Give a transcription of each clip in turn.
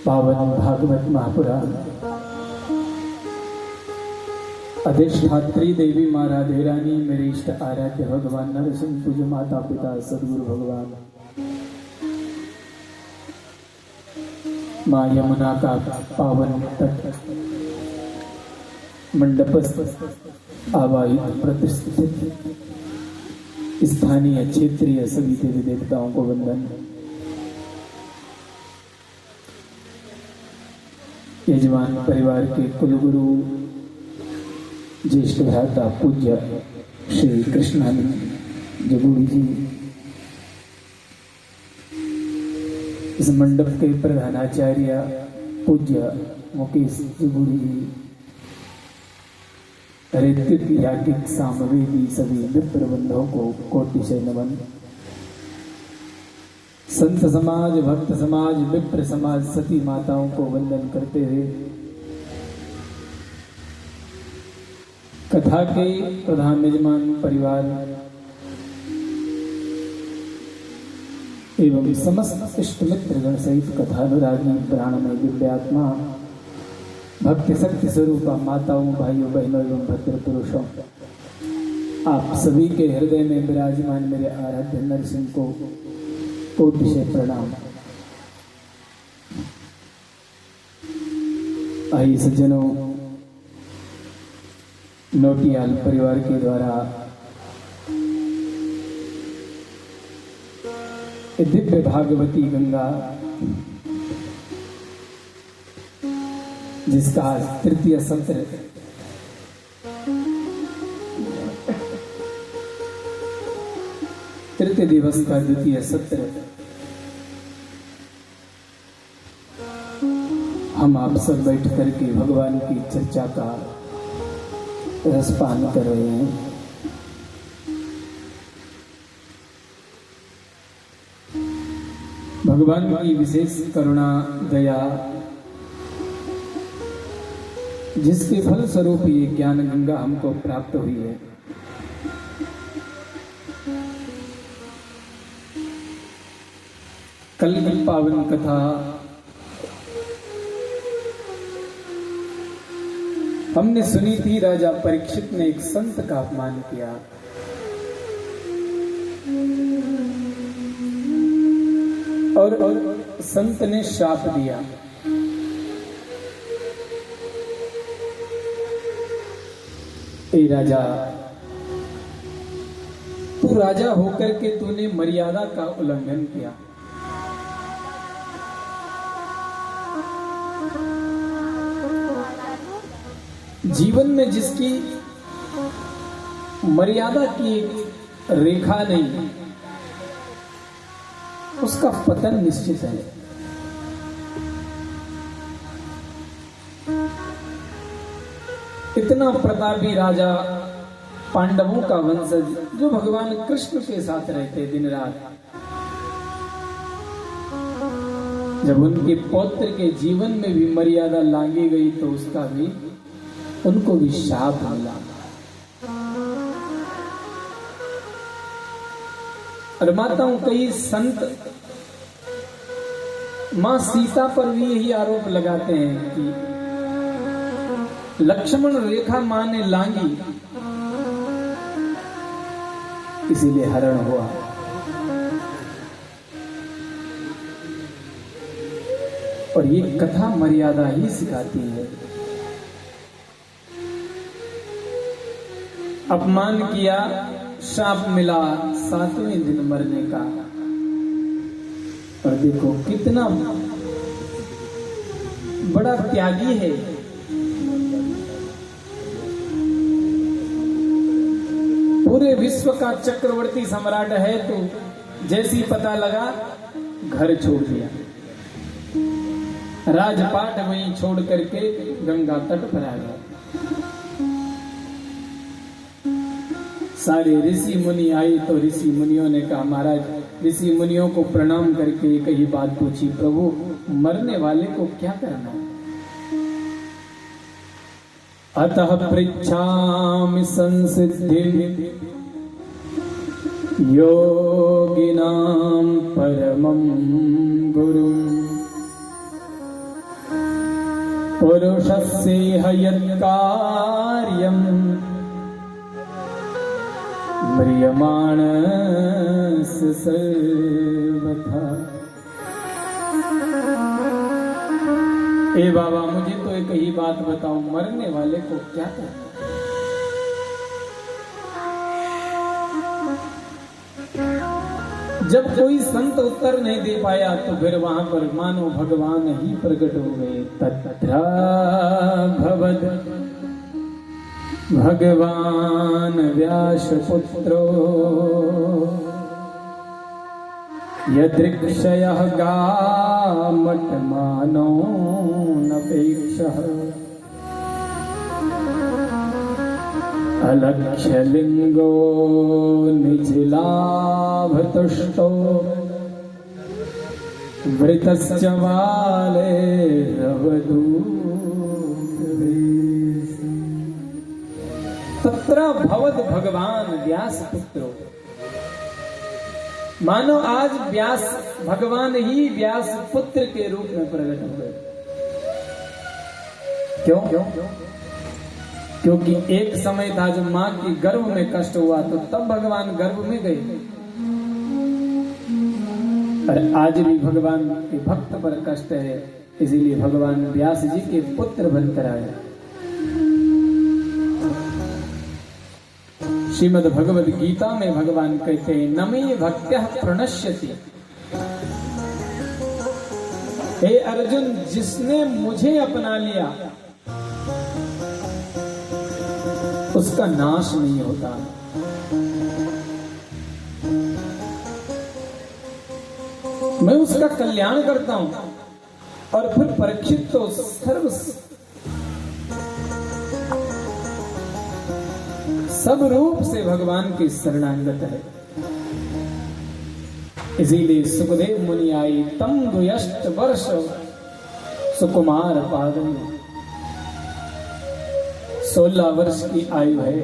पावन भागवत महापुराण अधिष्ठात्री देवी माँ राधे रानी मेरे इष्ट आराध्य भगवान नरसिंह पूज्य माता पिता सदगुरु भगवान माँ यमुना का पावन तट मंडपस्थ आवाहित प्रतिष्ठित स्थानीय क्षेत्रीय सभी देवी देवताओं को वंदन। यजमान परिवार के कुलगुरु ज्येष्ठ भ्राता पूज्य श्री कृष्णानंद जगूड़ी जी, इस मंडप के प्रधानाचार्य पूज्य मुकेश जगूड़ी जी, ऋत्विक याज्ञिक सामवेदी सभी विप्र बंधुओं को कोटि से नमन। संत समाज, भक्त समाज, विप्र समाज, सती माताओं को वंदन करते हुए कथा के प्रधान यजमान परिवार एवं समस्त इष्ट मित्र गण सहित कथानुरागी प्राणमय दिव्यात्मा भक्ति शक्ति स्वरूपा माताओं, भाइयों, बहनों एवं भद्र पुरुषों, आप सभी के हृदय में विराजमान मेरे आराध्य नरसिंह को कोटि से प्रणाम। आइए सज्जनों, नोटियाल परिवार के द्वारा दिव्य भागवती गंगा, जिसका तृतीय सत्र तृतीय दिवस का द्वितीय सत्र हम आप सब बैठ करके भगवान की चर्चा का रसपान कर रहे हैं। भगवान की विशेष करुणा दया, जिसके फल स्वरूप ये ज्ञान गंगा हमको प्राप्त हुई है। कल की पावन कथा हमने सुनी थी। राजा परीक्षित ने एक संत का अपमान किया और संत ने श्राप दिया, ए राजा, तू राजा होकर के तूने मर्यादा का उल्लंघन किया। जीवन में जिसकी मर्यादा की रेखा नहीं, उसका पतन निश्चित है। इतना प्रतापी राजा, पांडवों का वंशज, जो भगवान कृष्ण के साथ रहते दिन रात, जब उनके पौत्र के जीवन में भी मर्यादा लांगी गई तो उसका भी उनको भी शाप मिला। और माताओं, कई संत मां सीता पर भी यही आरोप लगाते हैं कि लक्ष्मण रेखा मां ने लांगी, इसीलिए हरण हुआ। और ये कथा मर्यादा ही सिखाती है। अपमान किया, शाप मिला, 7वें दिन मरने का। और देखो कितना बड़ा त्यागी है। पूरे विश्व का चक्रवर्ती सम्राट है, तो जैसी पता लगा घर छोड़ दिया, राजपाट वहीं छोड़ करके गंगा तट पर आ गया। सारे ऋषि मुनि आए तो ऋषि मुनियों ने कहा, महाराज, ऋषि मुनियों को प्रणाम करके एक ही बात पूछी, प्रभु, मरने वाले को क्या करना है? अतः पृच्छामि संसिद्धिं योगिनां परमं गुरुं पुरुषस्य यत्कार्यं म्रियमाणस्य सर्वथा। ए बाबा, मुझे तो एक ही बात बताओ, मरने वाले को क्या करना? जब कोई संत उत्तर नहीं दे पाया तो फिर वहां पर मानो भगवान ही प्रकट हो गए। तत्रा भवद भगवान व्यासपुत्रो यदृक्षयः गामटमानो नपेक्षः अलक्ष्यलिंगो निजलाभतुष्टो वृतश्च वालेरवधूतवेश। तत्र भवद भगवान व्यास पुत्रो, मानो आज व्यास भगवान ही व्यास पुत्र के रूप में प्रकट हो गए। क्यों? क्योंकि एक समय था जब मां के गर्भ में कष्ट हुआ तो तब भगवान गर्भ में गए, और आज भी भगवान के भक्त पर कष्ट है, इसीलिए भगवान व्यास जी के पुत्र बनकर आए। श्रीमद् भगवद गीता में भगवान कहते हैं, न मे भक्त्यः प्रणश्यति। हे अर्जुन, जिसने मुझे अपना लिया उसका नाश नहीं होता। मैं उसका कल्याण करता हूं। और फिर परीक्षित तो सब रूप से भगवान की शरणागत है। इसीलिए सुखदेव मुनि आई तम द्वयष्ट वर्ष सुकुमार पादम, 16 वर्ष की आयु है।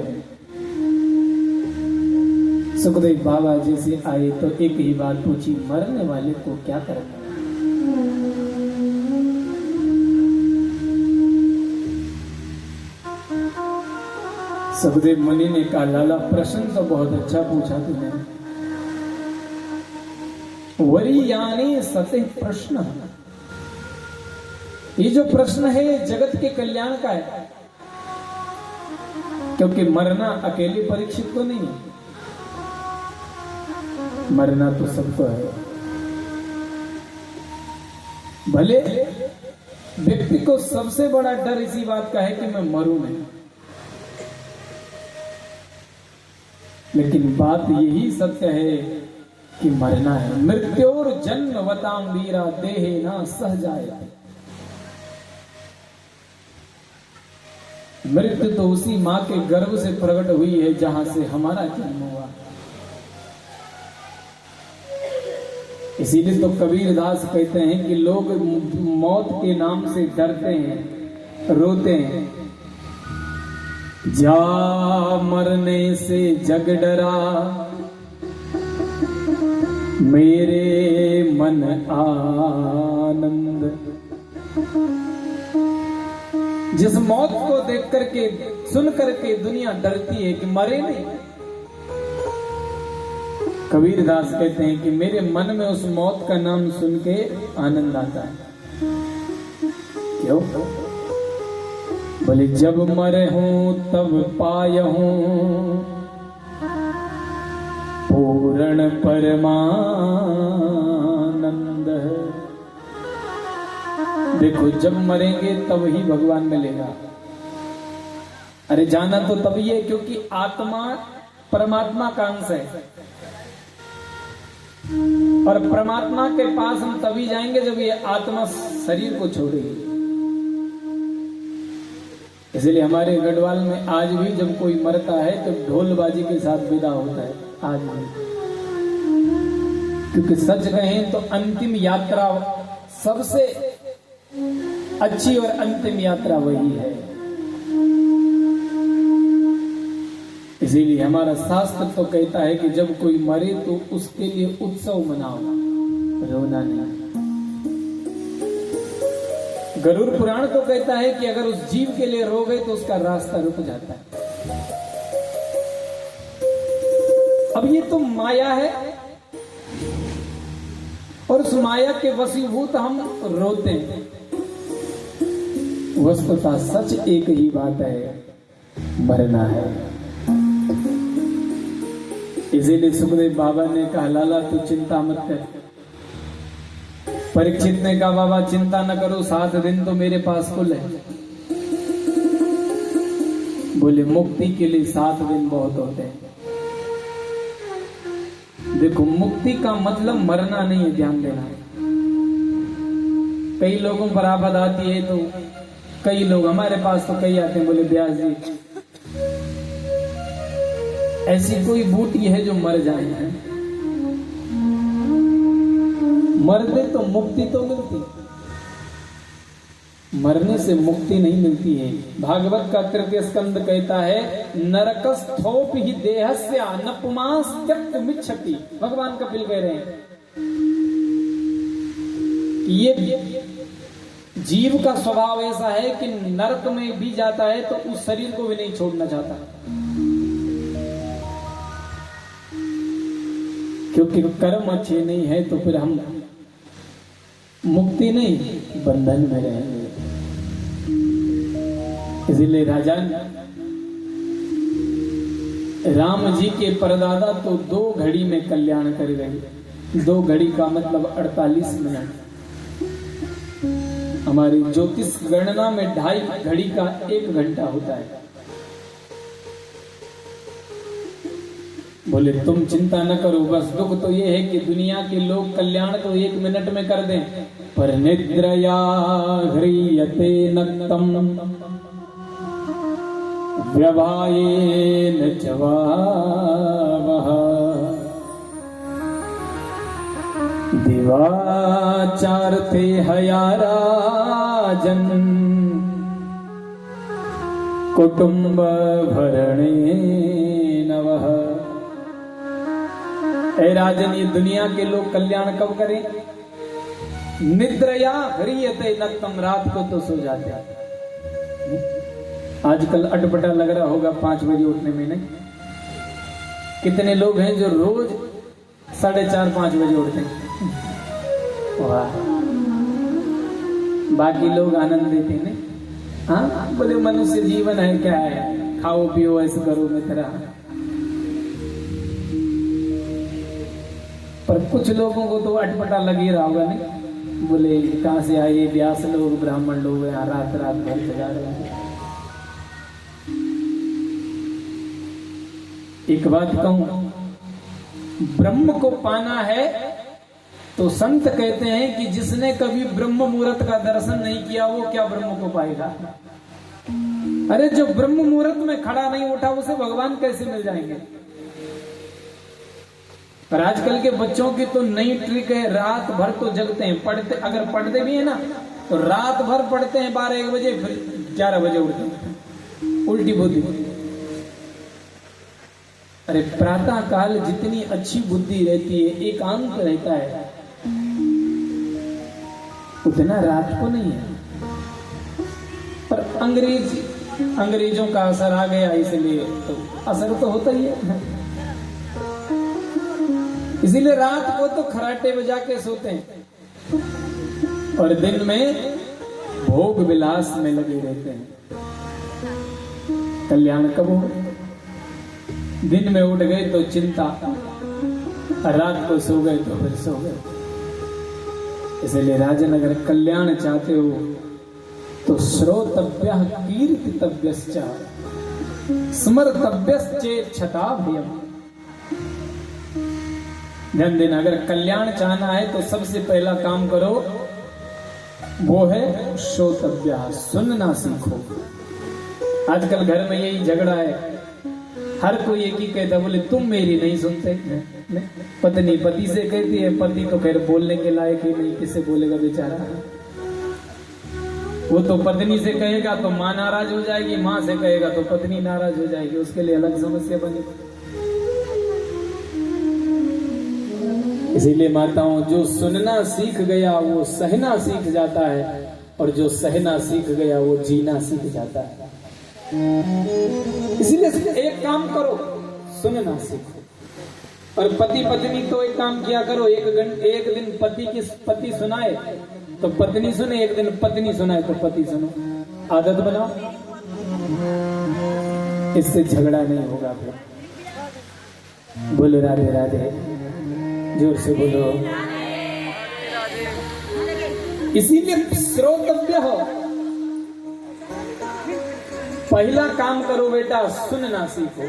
सुखदेव बाबा जी से आए तो एक ही बात पूछी, मरने वाले को क्या करना? सुखदेव मुनि ने कहा, लाला प्रश्न तो बहुत अच्छा पूछा तुमने। वरीयाने सते प्रश्न, ये जो प्रश्न है जगत के कल्याण का है, क्योंकि मरना अकेले परीक्षित तो नहीं है, मरना तो सबको है। भले व्यक्ति को सबसे बड़ा डर इसी बात का है कि मैं मरूं नहीं, लेकिन बात यही सत्य है कि मरना है। मृत्योर जन्मवताम वीरा देहे ना सहजाय। मृत्यु तो उसी मां के गर्भ से प्रकट हुई है जहां से हमारा जन्म हुआ। इसीलिए तो कबीरदास कहते हैं कि लोग मौत के नाम से डरते हैं, रोते हैं। जा मरने से जग डरा मेरे मन आनंद। जिस मौत को देख करके सुन करके दुनिया डरती है कि मरे नहीं, कबीरदास कहते हैं कि मेरे मन में उस मौत का नाम सुन के आनंद आता है। क्यों? बोले जब मरे हूं तब पाय हूं पूर्ण परमानंद। देखो, जब मरेंगे तब ही भगवान मिलेगा। अरे जाना तो तभी है क्योंकि आत्मा परमात्मा का अंश है, और परमात्मा के पास हम तभी जाएंगे जब ये आत्मा शरीर को छोड़ेगी। इसलिए हमारे गढ़वाल में आज भी जब कोई मरता है तो ढोलबाजी के साथ विदा होता है आज भी, क्योंकि सच कहें तो अंतिम यात्रा सबसे अच्छी और अंतिम यात्रा वही है। इसीलिए हमारा शास्त्र तो कहता है कि जब कोई मरे तो उसके लिए उत्सव मनाओ, रोना नहीं। गरुड़ पुराण तो कहता है कि अगर उस जीव के लिए रो गए तो उसका रास्ता रुक जाता है। अब ये तो माया है और उस माया के वशीभूत हम रोते हैं। वस्तुतः सच एक ही बात है, मरना है। इसीलिए सुखदेव बाबा ने कहा, लाला तू चिंता मत कर। परीक्षित ने कहा, बाबा चिंता न करो, 7 दिन तो मेरे पास कुल है। बोले मुक्ति के लिए 7 दिन बहुत होते हैं। देखो, मुक्ति का मतलब मरना नहीं है, ध्यान देना। कई लोगों पर आफत आती है तो कई लोग हमारे पास तो कई आते हैं, बोले ब्यास जी ऐसी कोई बूटी है जो मर जाए। मरते तो मुक्ति तो मिलती, मरने से मुक्ति नहीं मिलती है। भागवत का 3 स्कंद कहता है, नरकस्थोप ही देहस्य न पुमांस त्यक्तुमिच्छति। भगवान कपिल कह रहे हैं कि ये जीव का स्वभाव ऐसा है कि नरक में भी जाता है तो उस शरीर को भी नहीं छोड़ना चाहता, क्योंकि कर्म अच्छे नहीं है तो फिर हम मुक्ति नहीं, बंधन में रहेंगे। इसीलिए राजा राम जी के परदादा तो 2 घड़ी में कल्याण कर गए। 2 घड़ी का मतलब 48 मिनट। हमारी ज्योतिष गणना में 2.5 घड़ी का 1 घंटा होता है। बोले तुम चिंता न करो, बस दुख तो ये है कि दुनिया के लोग कल्याण तो 1 मिनट में कर दें, पर निद्रया ह्रियते नक्तम व्यवायेन जवावः दिवाचारते हयाराजन कुटुंब भरणे नवः। ए राजन, ये दुनिया के लोग कल्याण कब करें? निद्रया ह्रियते नक्तम, रात को तो सो जाते हैं। आजकल अटपटा लग रहा होगा 5 बजे उठने में, नहीं? कितने लोग हैं जो रोज 4:30-5 बजे उठते हैं। वाह, बाकी लोग आनंद देते हैं। हाँ, बोले मनुष्य जीवन है, क्या है, खाओ पियो ऐसे करो मित्रा। पर कुछ लोगों को तो अटपटा लग ही रहा होगा, नहीं? बोले कहां से आए व्यास लोग, ब्राह्मण लोग यहाँ रात रात भर सजा रहे हैं। एक बात कहूं, ब्रह्म को पाना है तो संत कहते हैं कि जिसने कभी ब्रह्म मुहूर्त का दर्शन नहीं किया वो क्या ब्रह्म को पाएगा? अरे जो ब्रह्म मुहूर्त में खड़ा नहीं उठा उसे भगवान कैसे मिल जाएंगे? पर आजकल के बच्चों की तो नई ट्रिक है, रात भर तो जगते हैं, पढ़ते, अगर पढ़ते भी है ना तो रात भर पढ़ते हैं, 12-1 बजे, फिर 11 बजे उठते हैं। उल्टी बुद्धि। अरे प्रातः काल जितनी अच्छी बुद्धि रहती है, एकांत रहता है, उतना रात को नहीं है। पर अंग्रेजों का असर आ गया, इसलिए तो असर तो होता ही है। इसीलिए रात को तो खराटे बजा के सोते हैं और दिन में भोग विलास में लगे रहते हैं। कल्याण कब हो? दिन में उठ गए तो चिंता, रात को सो गए तो फिर सो गए। इसलिए राजन, अगर कल्याण चाहते हो तो श्रोतव्यः कीर्तितव्यश्च स्मर्तव्यश्चेत् क्षताभयम्। ध्यान देना, अगर कल्याण चाहना है तो सबसे पहला काम करो वो है श्रोतव्यः, सुनना सीखो। आजकल घर में यही झगड़ा है, हर कोई एक ही कहता, बोले तुम मेरी नहीं सुनते। पत्नी पति से कहती है, पति तो खैर बोलने के लायक ही नहीं, किससे बोलेगा बेचारा। वो तो पत्नी से कहेगा तो माँ नाराज हो जाएगी, माँ से कहेगा तो पत्नी नाराज हो जाएगी, उसके लिए अलग समस्या बनेगी। इसीलिए माताओं, जो सुनना सीख गया वो सहना सीख जाता है। और जो सहना सीख गया वो जीना सीख जाता है। इसीलिए एक काम करो, सुनना सीखो। और पति पत्नी तो एक काम किया करो, एक दिन पति सुनाए तो पत्नी सुने, एक दिन पत्नी सुनाए तो पति सुनो। आदत बनाओ, इससे झगड़ा नहीं होगा। फिर बोलो राधे राधे, जोर से बोलो। इसीलिए श्रोतव्य हो, पहला काम करो बेटा, सुनना सीखो।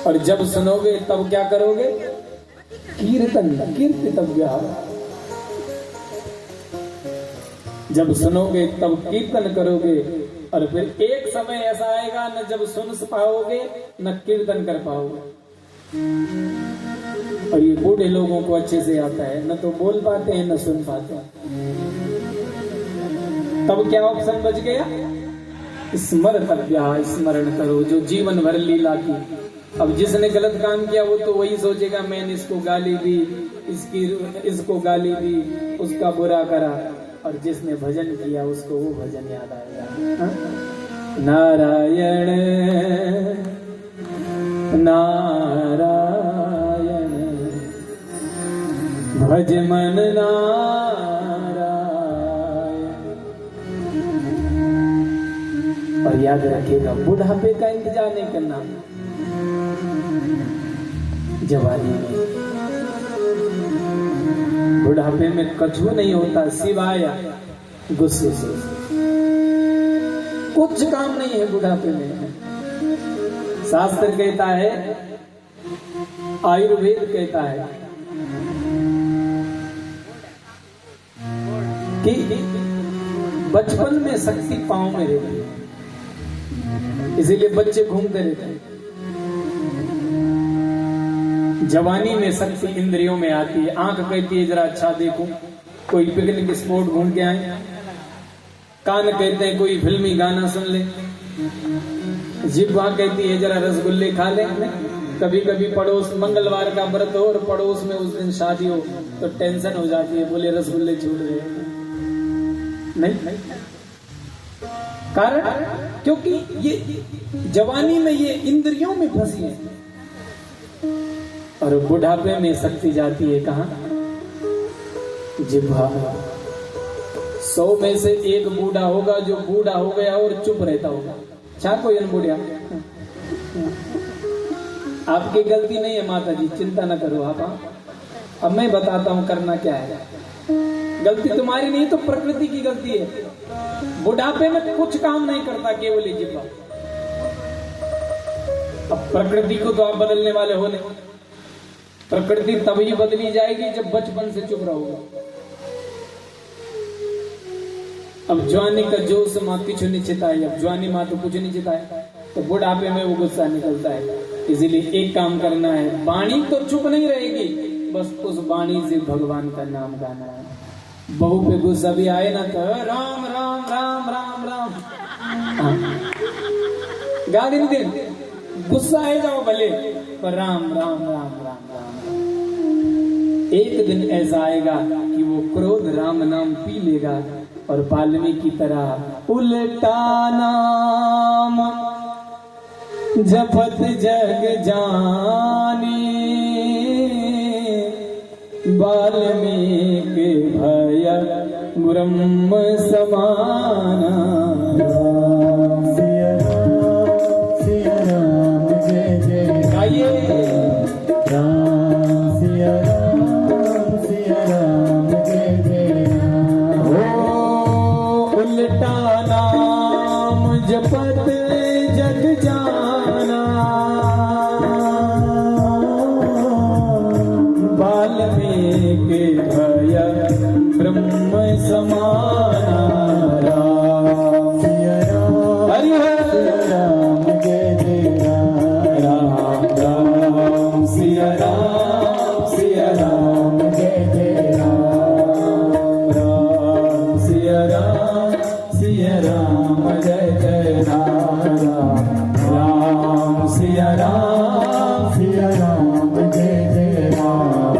और जब सुनोगे तब क्या करोगे? कीर्तितव्य हो। जब सुनोगे तब कीर्तन करोगे। और फिर एक समय ऐसा आएगा न जब सुन पाओगे न कीर्तन कर पाओगे। और ये बूढ़े लोगों को अच्छे से आता है, न तो बोल पाते हैं न सुन पाते हैं। तब क्या ऑप्शन बच गया? स्मर्तव्य, स्मरण करो जो जीवन भर लीला की। अब जिसने गलत काम किया वो तो वही सोचेगा मैंने इसको गाली दी, इसको गाली दी, उसका बुरा करा। और जिसने भजन किया उसको वो भजन याद आएगा। नारायण नारायण भज मन नारायण। और याद रखिएगा, बुढ़ापे का इंतजार नहीं करना, जवानी में। बुढ़ापे में कछु नहीं होता सिवाय गुस्से से। कुछ काम नहीं है बुढ़ापे में। शास्त्र कहता है, आयुर्वेद कहता है कि बचपन में शक्ति पांव में रहती है, इसीलिए बच्चे घूमते रहते हैं। जवानी में शक्ति इंद्रियों में आती है। आंख कहती है जरा अच्छा देखूं, कोई पिकनिक स्पॉट घूम के आए। कान कहते हैं कोई फिल्मी गाना सुन ले। जिह्वा कहती है जरा रसगुल्ले खा ले। कभी कभी पड़ोस, मंगलवार का व्रत हो और पड़ोस में उस दिन शादी हो तो टेंशन हो जाती है, बोले रसगुल्ले छूट रहे। नहीं, कारण क्योंकि ये जवानी में ये इंद्रियों में फंसी है। और बुढ़ापे में शक्ति जाती है कहां? जिह्वा। 100 में से एक बूढ़ा होगा जो बूढ़ा हो गया और चुप रहता होगा। क्या कोई अनबूढ़ा? आपकी गलती नहीं है माता जी, चिंता न करो आप। अब मैं बताता हूं करना क्या है। गलती तुम्हारी नहीं तो प्रकृति की गलती है। बुढ़ापे में कुछ काम नहीं करता, केवल जिह्वा। अब प्रकृति को तो आप बदलने वाले हो नहीं। प्रकृति तभी बदली जाएगी जब बचपन से चुप रहोगे। अब जवानी का जोश माँ कुछ नहीं चिताए, अब जवानी माँ तो कुछ नहीं चिताए, तो बुढ़ापे में वो गुस्सा निकलता है। इसीलिए एक काम करना है, वाणी तो चुप नहीं रहेगी, बस उस वाणी से भगवान का नाम गाना है। बहू पे गुस्सा भी आए ना तो राम राम राम राम राम गा दिन दिन। गुस्सा है जाओ भले, पर राम राम राम राम राम। एक दिन ऐसा आएगा कि वो क्रोध राम नाम पी लेगा और वाल्मीकि की तरह उल्टा नाम जपत जग जानी। वाल्मीकि भय ब्रह्म समाना। सिया राम जय जय गाइए। राम सिया राम जय जय। हो उल्टा नाम जपत जग जाना। वाल्मीकि भय ब्रह्म समाना। राम सिया राम हरि राम जय जय राम। राम सिया राम जय जय राम। राम सिया राम जय जय राम। राम सिया राम जय जय राम।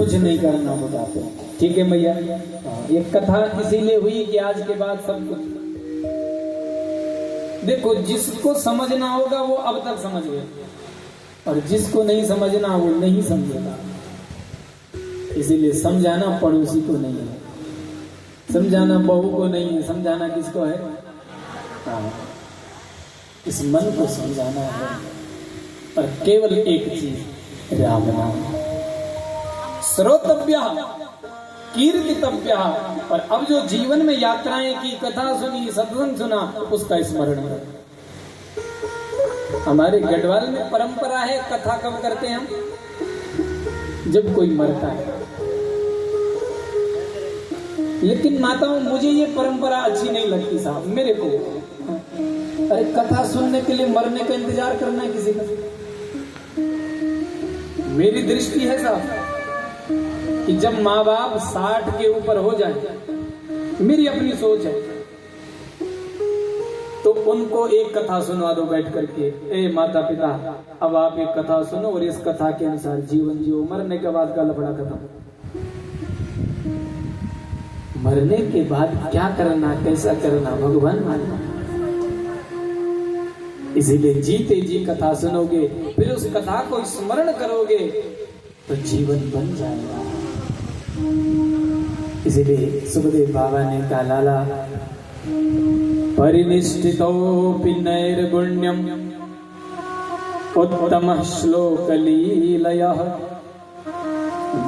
कुछ नहीं करना बुढ़ापे। ठीक है भैया, ये कथा इसीलिए हुई कि आज के बाद सब कुछ देखो, जिसको समझना होगा वो अब तक समझ गया, और जिसको नहीं समझना वो नहीं समझेगा। इसीलिए समझाना पड़ोसी को नहीं है, समझाना बहू को नहीं है, समझाना किसको है? हाँ, इस मन को समझाना है। और केवल एक चीज, राम नाम श्रोतव्य कीर्तितव्य। और अब जो जीवन में यात्राएं की, कथा सुनी, सत्संग सुना, उसका स्मरण करो। हमारे गढ़वाल में परंपरा है, कथा कब करते हैं हम? जब कोई मरता है। लेकिन माताओं, मुझे ये परंपरा अच्छी नहीं लगती साहब, मेरे को। अरे कथा सुनने के लिए मरने का इंतजार करना है किसी का? मेरी दृष्टि है साहब कि जब माँ बाप 60 के ऊपर हो जाए, मेरी अपनी सोच है, तो उनको एक कथा सुनवा दो बैठ करके। ए माता पिता, अब आप एक कथा सुनो और इस कथा के अनुसार जीवन जियो। मरने के बाद का लफड़ा खत्म। मरने के बाद क्या करना, कैसा करना, भगवान मानना। इसीलिए जीते जी कथा सुनोगे, फिर उस कथा को स्मरण करोगे, तो जीवन बन जाएगा। इसीलिए सुखदेव बाबा ने कहा, लाला परिनिष्ठितोऽपि नैर्गुण्यम् उत्तमः श्लोकलीलयः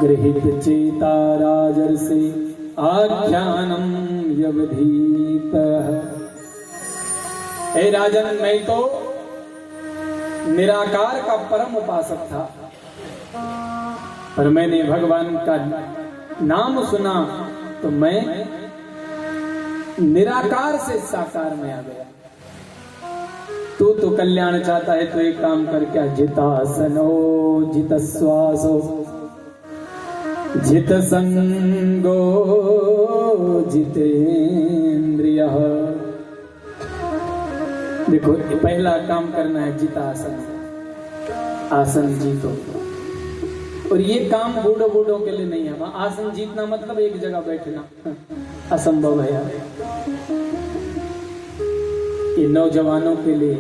गृहीत चेता राजर्षि आख्यानम यवधीतः। हे राजन, मैं तो निराकार का परम उपासक था, पर मैंने भगवान का नाम सुना तो मैं निराकार से साकार में आ गया। तू तो कल्याण चाहता है तो एक काम कर, क्या? जितासनो जित श्वासो जित संगो जितेंद्रिय। देखो, पहला काम करना है जितासन, आसन जीतो। और ये काम बूढ़ों के लिए नहीं है। आसन जीतना मतलब एक जगह बैठना असंभव है। ये नौजवानों के लिए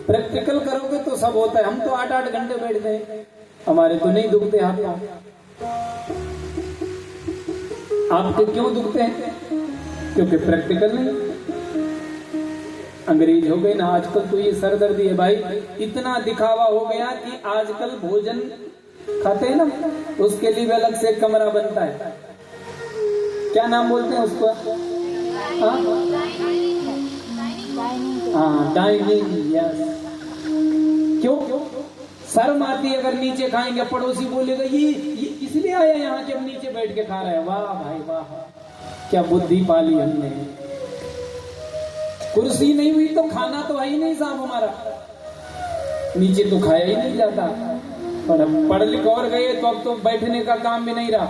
प्रैक्टिकल करोगे तो सब होता है। हम तो 8-8 घंटे बैठते हैं, हमारे तो नहीं दुखते हाथ पांव। आपके क्यों दुखते हैं? क्योंकि प्रैक्टिकल नहीं। अंग्रेज हो गए ना आजकल, तो ये सरदर्दी है भाई। इतना दिखावा हो गया कि आजकल भोजन खाते हैं ना, उसके लिए अलग से कमरा बनता है। क्या नाम बोलते हैं उसको? हाँ, डाइनिंग। यस। क्यों? शर्म आती है अगर नीचे खाएंगे, पड़ोसी बोलेगा ये इसलिए आया यहाँ के, अब नीचे बैठ के खा रहे हैं। वाह भाई वाह, क्या बुद्धि पाली हमने। कुर्सी नहीं हुई तो खाना तो है ही नहीं साहब हमारा, नीचे तो खाया ही नहीं जाता। और अब पढ़ लिख और गए तो अब तो बैठने का काम भी नहीं रहा।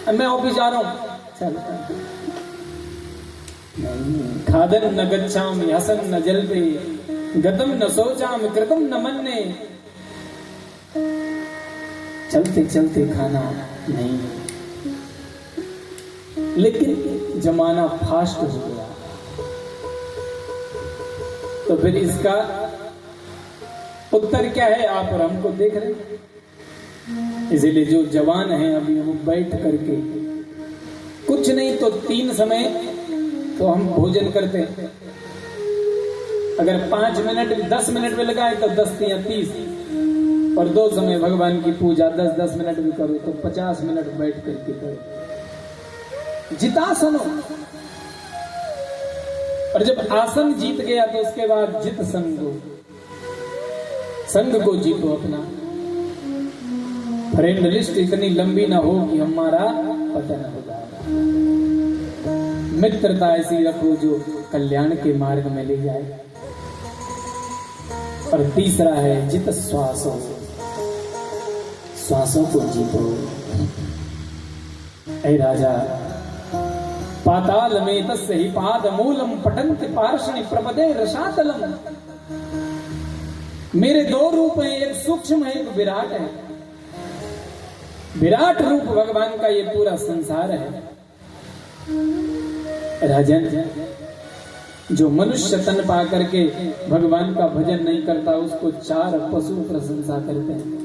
अब मैं ऑफिस जा रहा हूँ, चल खादन न गच्छामि हसन न जल्पे गतम न सोचामि कृतम न मन्ने। चलते चलते खाना नहीं। लेकिन जमाना फास्ट हो गया, तो फिर इसका उत्तर क्या है? आप और हमको देख रहे हैं। इसीलिए जो जवान हैं अभी, वो बैठ करके कुछ नहीं तो 3 समय तो हम भोजन करते हैं। अगर 5 मिनट 10 मिनट में लगाए तो 10 या 30, और 2 समय भगवान की पूजा 10-10 मिनट भी करो तो 50 मिनट बैठ करके करो। जितासन हो। और जब आसन जीत गया तो उसके बाद जित संगो, संग को जीतो अपना। फ्रेंड लिस्ट इतनी लंबी ना हो कि हमारा पतन हो जाएगा। मित्रता ऐसी रखो जो कल्याण के मार्ग में ले जाए। और तीसरा है जित श्वासों, श्वासों को जीतो। ऐ राजा, पाताल में तस्य ही पाद मूलम पठन्ति पार्षणि प्रपदे रसातलम। मेरे 2 रूप हैं, एक सूक्ष्म है एक विराट है। विराट रूप भगवान का ये पूरा संसार है। राजन, जो मनुष्य तन पा करके भगवान का भजन नहीं करता उसको चार पशु प्रशंसा करते हैं।